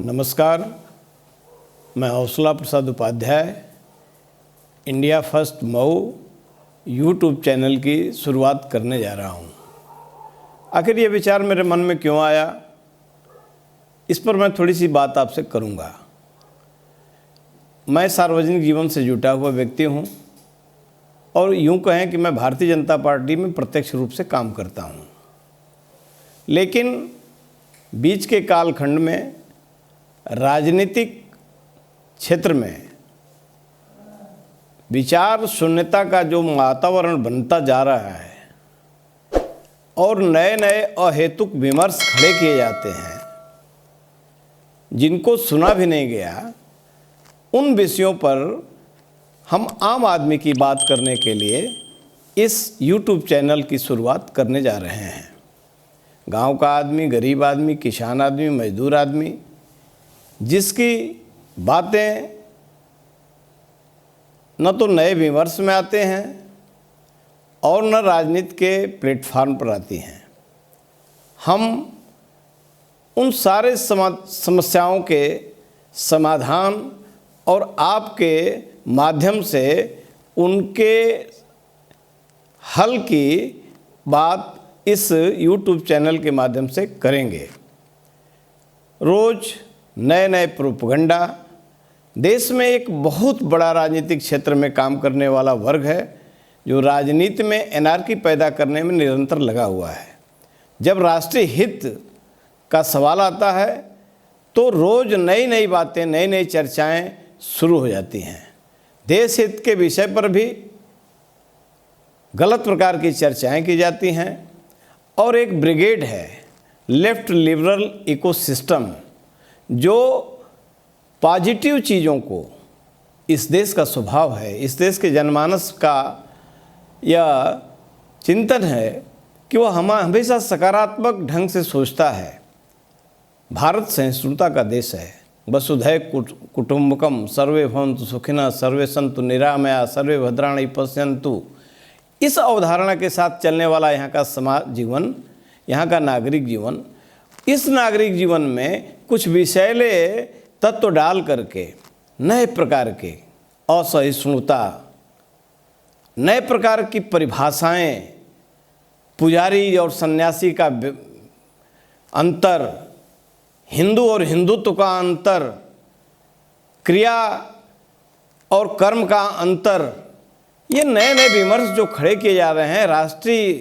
नमस्कार, मैं Hausla Prasad Upadhyay India first Mau YouTube channel की शुरुआत करने जा रहा हूँ। आखिर ये विचार मेरे मन में क्यों आया, इस पर मैं थोड़ी सी बात आपसे करूँगा। मैं सार्वजनिक जीवन से जुटा हुआ व्यक्ति हूँ और यूँ कहें कि मैं भारतीय जनता पार्टी में प्रत्यक्ष रूप से काम करता हूँ, लेकिन बीच के कालखंड में राजनीतिक क्षेत्र में विचार शून्यता का जो वातावरण बनता जा रहा है और नए नए अहेतुक विमर्श खड़े किए जाते हैं जिनको सुना भी नहीं गया, उन विषयों पर हम आम आदमी की बात करने के लिए इस YouTube चैनल की शुरुआत करने जा रहे हैं। गांव का आदमी, गरीब आदमी, किसान आदमी, मजदूर आदमी, जिसकी बातें न तो नए विमर्श में आते हैं और न राजनीति के प्लेटफॉर्म पर आती हैं, हम उन सारे समस्याओं के समाधान और आपके माध्यम से उनके हल की बात इस YouTube चैनल के माध्यम से करेंगे। रोज़ नए नए प्रोपगंडा, देश में एक बहुत बड़ा राजनीतिक क्षेत्र में काम करने वाला वर्ग है जो राजनीति में एनार्की पैदा करने में निरंतर लगा हुआ है। जब राष्ट्रीय हित का सवाल आता है तो रोज़ नई नई बातें, नई नई चर्चाएं शुरू हो जाती हैं। देश हित के विषय पर भी गलत प्रकार की चर्चाएं की जाती हैं और एक ब्रिगेड है लेफ्ट लिबरल इकोसिस्टम जो पॉजिटिव चीज़ों को, इस देश का स्वभाव है, इस देश के जनमानस का यह चिंतन है कि वह हमेशा सकारात्मक ढंग से सोचता है। भारत सहिष्णुता का देश है। वसुधैव कुटुंबकम सर्वे भवन्तु सुखिनः सर्वे सन्तु निरामया सर्वे भद्राणि पश्यन्तु। इस अवधारणा के साथ चलने वाला यहाँ का समाज जीवन, यहाँ का नागरिक जीवन, इस नागरिक जीवन में कुछ विषैले तत्व डाल करके नए प्रकार के असहिष्णुता, नए प्रकार की परिभाषाएं, पुजारी और सन्यासी का अंतर, हिंदू और हिंदुत्व का अंतर, क्रिया और कर्म का अंतर, ये नए नए विमर्श जो खड़े किए जा रहे हैं राष्ट्रीय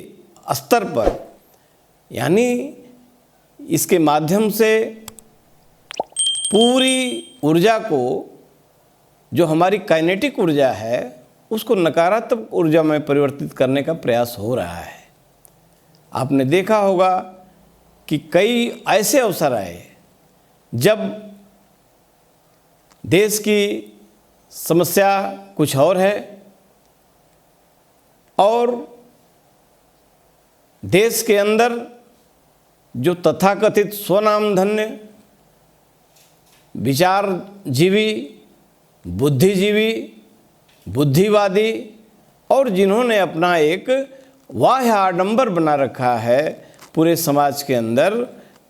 स्तर पर, यानी इसके माध्यम से पूरी ऊर्जा को, जो हमारी काइनेटिक ऊर्जा है, उसको नकारात्मक ऊर्जा में परिवर्तित करने का प्रयास हो रहा है। आपने देखा होगा कि कई ऐसे अवसर आए जब देश की समस्या कुछ और है और देश के अंदर जो तथाकथित स्वनामधन्य विचारजीवी, बुद्धिजीवी, बुद्धिवादी और जिन्होंने अपना एक वाह्य आडंबर बना रखा है पूरे समाज के अंदर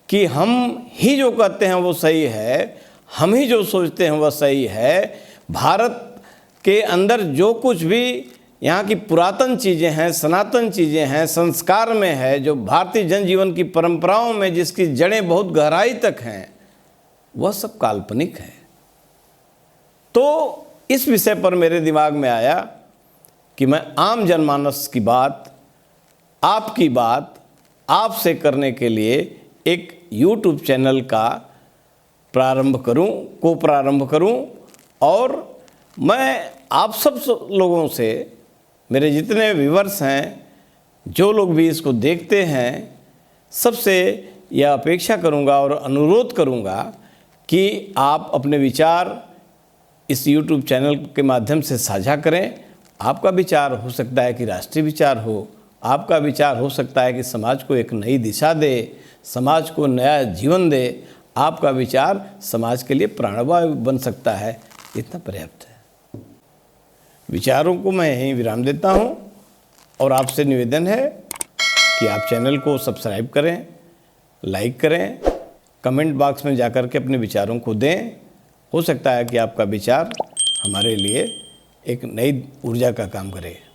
कि हम ही जो कहते हैं वो सही है, हम ही जो सोचते हैं वह सही है, भारत के अंदर जो कुछ भी यहाँ की पुरातन चीज़ें हैं, सनातन चीज़ें हैं, संस्कार में है, जो भारतीय जनजीवन की परंपराओं में जिसकी जड़ें बहुत गहराई तक हैं, वह सब काल्पनिक है। तो इस विषय पर मेरे दिमाग में आया कि मैं आम जनमानस की बात, आपकी बात आपसे करने के लिए एक YouTube चैनल का प्रारंभ करूं और मैं आप सब लोगों से, मेरे जितने व्यूअर्स हैं, जो लोग भी इसको देखते हैं, सबसे यह अपेक्षा करूंगा और अनुरोध करूंगा कि आप अपने विचार इस YouTube चैनल के माध्यम से साझा करें। आपका विचार हो सकता है कि राष्ट्रीय विचार हो, आपका विचार हो सकता है कि समाज को एक नई दिशा दे, समाज को नया जीवन दे, आपका विचार समाज के लिए प्राणवायु बन सकता है। इतना पर्याप्त है। विचारों को मैं यहीं विराम देता हूं और आपसे निवेदन है कि आप चैनल को सब्सक्राइब करें, लाइक करें कमेंट बॉक्स में जाकर के अपने विचारों को दें। हो सकता है कि आपका विचार हमारे लिए एक नई ऊर्जा का काम करे।